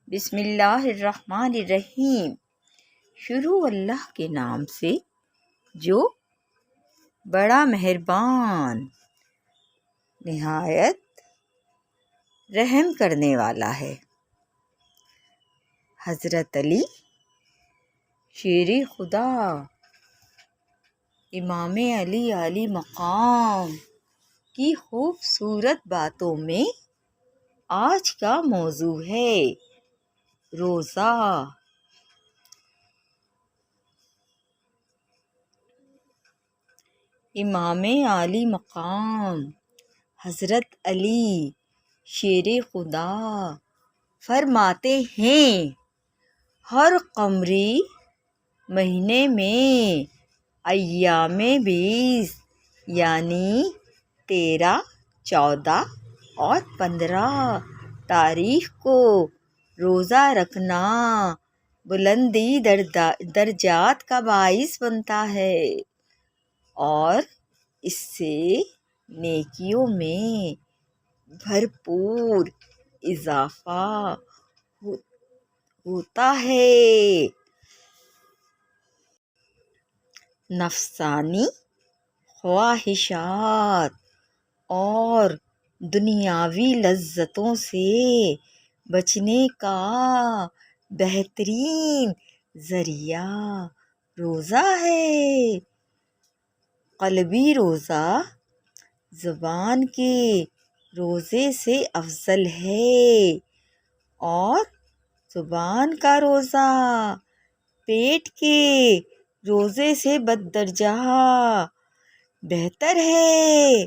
بسم اللہ الرحمن الرحیم۔ شروع اللہ کے نام سے جو بڑا مہربان نہایت رحم کرنے والا ہے۔ حضرت علی شیر خدا امام علی عالی مقام کی خوبصورت باتوں میں آج کا موضوع ہے روزہ۔ امام عالی مقام حضرت علی شیر خدا فرماتے ہیں، ہر قمری مہینے میں ایام 20 یعنی 13، 14 اور 15 تاریخ کو روزہ رکھنا بلندی درجات کا باعث بنتا ہے اور اس سے نیکیوں میں بھرپور اضافہ ہوتا ہے۔ نفسانی خواہشات اور دنیاوی لذتوں سے بچنے کا بہترین ذریعہ روزہ ہے۔ قلبی روزہ زبان کے روزے سے افضل ہے اور زبان کا روزہ پیٹ کے روزے سے بددرجہ بہتر ہے۔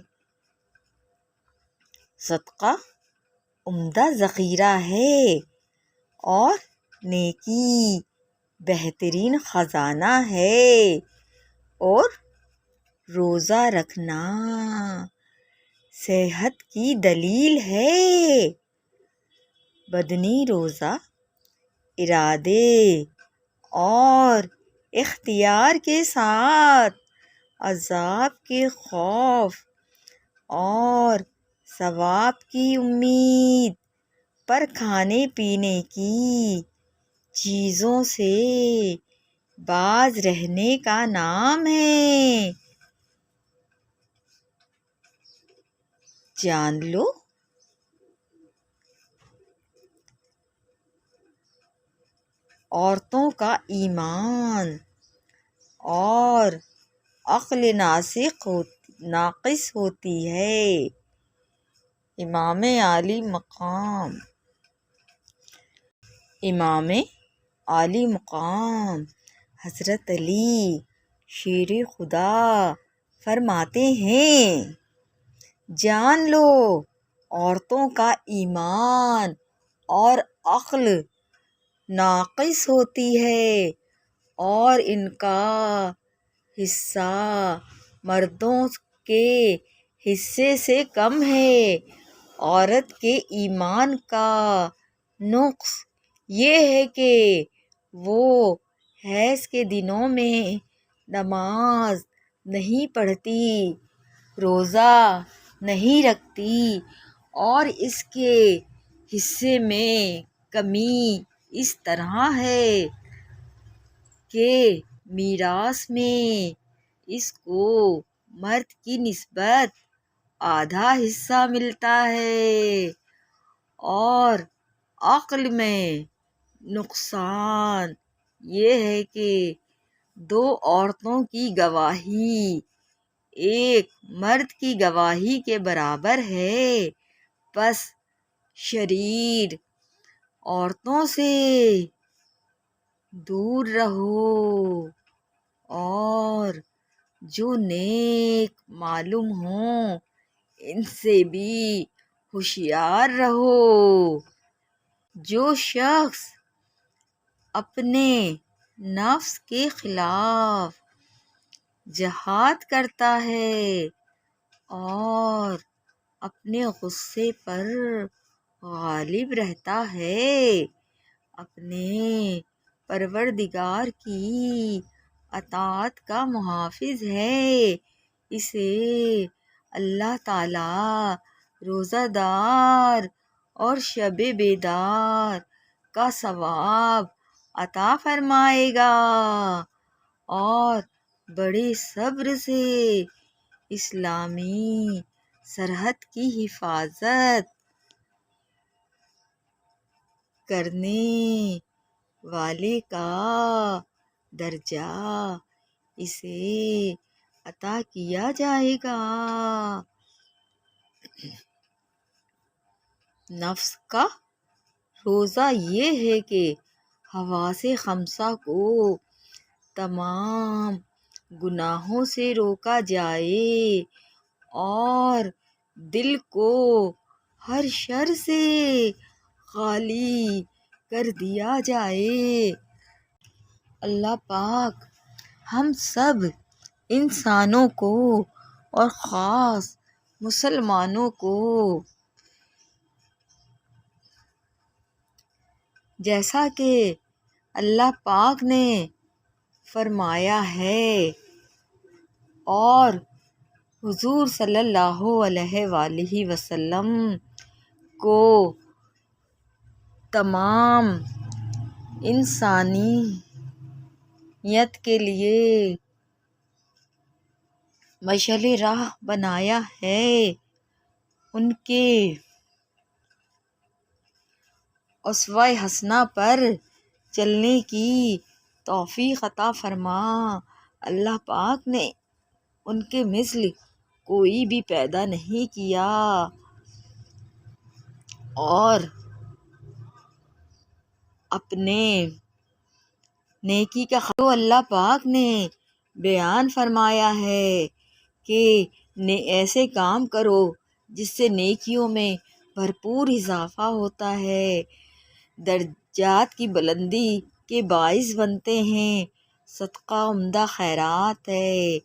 صدقہ عمدہ ذخیرہ ہے اور نیکی بہترین خزانہ ہے، اور روزہ رکھنا صحت کی دلیل ہے۔ بدنی روزہ ارادے اور اختیار کے ساتھ عذاب کے خوف اور ثواب کی امید پر کھانے پینے کی چیزوں سے باز رہنے کا نام ہے۔ جان لو عورتوں کا ایمان اور عقل ناقص ہوتی ہے۔ امام عالی مقام حضرت علی شیر خدا فرماتے ہیں، جان لو عورتوں کا ایمان اور عقل ناقص ہوتی ہے اور ان کا حصہ مردوں کے حصے سے کم ہے۔ عورت کے ایمان کا نقص یہ ہے کہ وہ حیض کے دنوں میں نماز نہیں پڑھتی، روزہ نہیں رکھتی اور اس کے حصے میں کمی اس طرح ہے کہ میراث میں اس کو مرد کی نسبت آدھا حصہ ملتا ہے، اور عقل میں نقصان یہ ہے کہ 2 عورتوں کی گواہی ایک مرد کی گواہی کے برابر ہے، پس شریر عورتوں سے دور رہو اور جو نیک معلوم ہوں ان سے بھی ہوشیار رہو۔ جو شخص اپنے نفس کے خلاف جہاد کرتا ہے اور اپنے غصے پر غالب رہتا ہے، اپنے پروردگار کی اطاعت کا محافظ ہے، اسے اللہ تعالی روزہ دار اور شب بیدار کا ثواب عطا فرمائے گا، اور بڑے صبر سے اسلامی سرحد کی حفاظت کرنے والے کا درجہ اسے عطا کیا جائے گا۔ نفس کا روزہ یہ ہے کہ حواس خمسہ کو تمام گناہوں سے روکا جائے اور دل کو ہر شر سے خالی کر دیا جائے۔ اللہ پاک ہم سب انسانوں کو اور خاص مسلمانوں کو جیسا کہ اللہ پاک نے فرمایا ہے اور حضور صلی اللہ علیہ وآلہ وسلم کو تمام انسانیت کے لیے مشعل راہ بنایا ہے، ان کے اسوہ حسنہ پر چلنے کی توفیق عطا فرما۔ اللہ پاک نے ان کے مثل کوئی بھی پیدا نہیں کیا، اور اپنے نیکی کا تو اللہ پاک نے بیان فرمایا ہے کہ ایسے کام کرو جس سے نیکیوں میں بھرپور اضافہ ہوتا ہے، درجات کی بلندی کے باعث بنتے ہیں۔ صدقہ عمدہ خیرات ہے،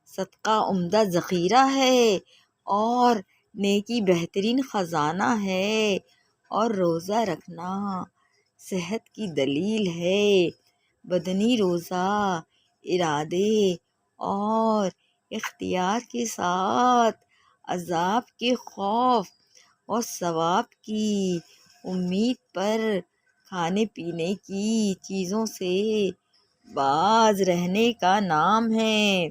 صدقہ عمدہ ذخیرہ ہے، اور نیکی بہترین خزانہ ہے، اور روزہ رکھنا صحت کی دلیل ہے۔ بدنی روزہ ارادے اور اختیار کے ساتھ عذاب کے خوف اور ثواب کی امید پر کھانے پینے کی چیزوں سے باز رہنے کا نام ہے۔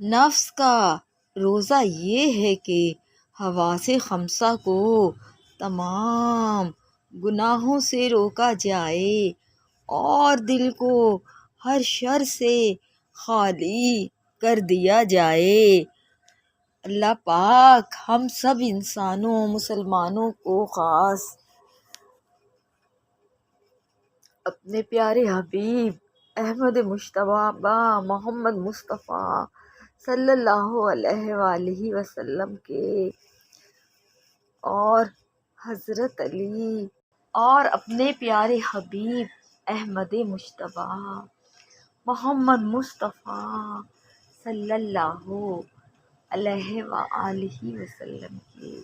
نفس کا روزہ یہ ہے کہ حواس خمسہ کو تمام گناہوں سے روکا جائے اور دل کو ہر شر سے خالی کر دیا جائے۔ اللہ پاک ہم سب انسانوں مسلمانوں کو خاص اپنے پیارے حبیب احمد مجتبی محمد مصطفیٰ صلی اللہ علیہ وآلہ وسلم کے اور حضرت علی اور اپنے پیارے حبیب احمد مجتبی محمد مصطفیٰ صلی اللہ علیہ وآلہ وسلم کے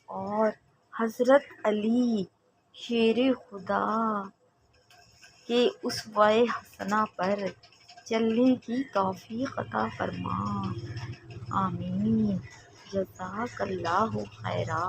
اور حضرت علی شیر خدا کے اسوہ حسنہ پر چلنے کی توفیق عطا فرما۔ آمین۔ جزاک اللہ خیرا۔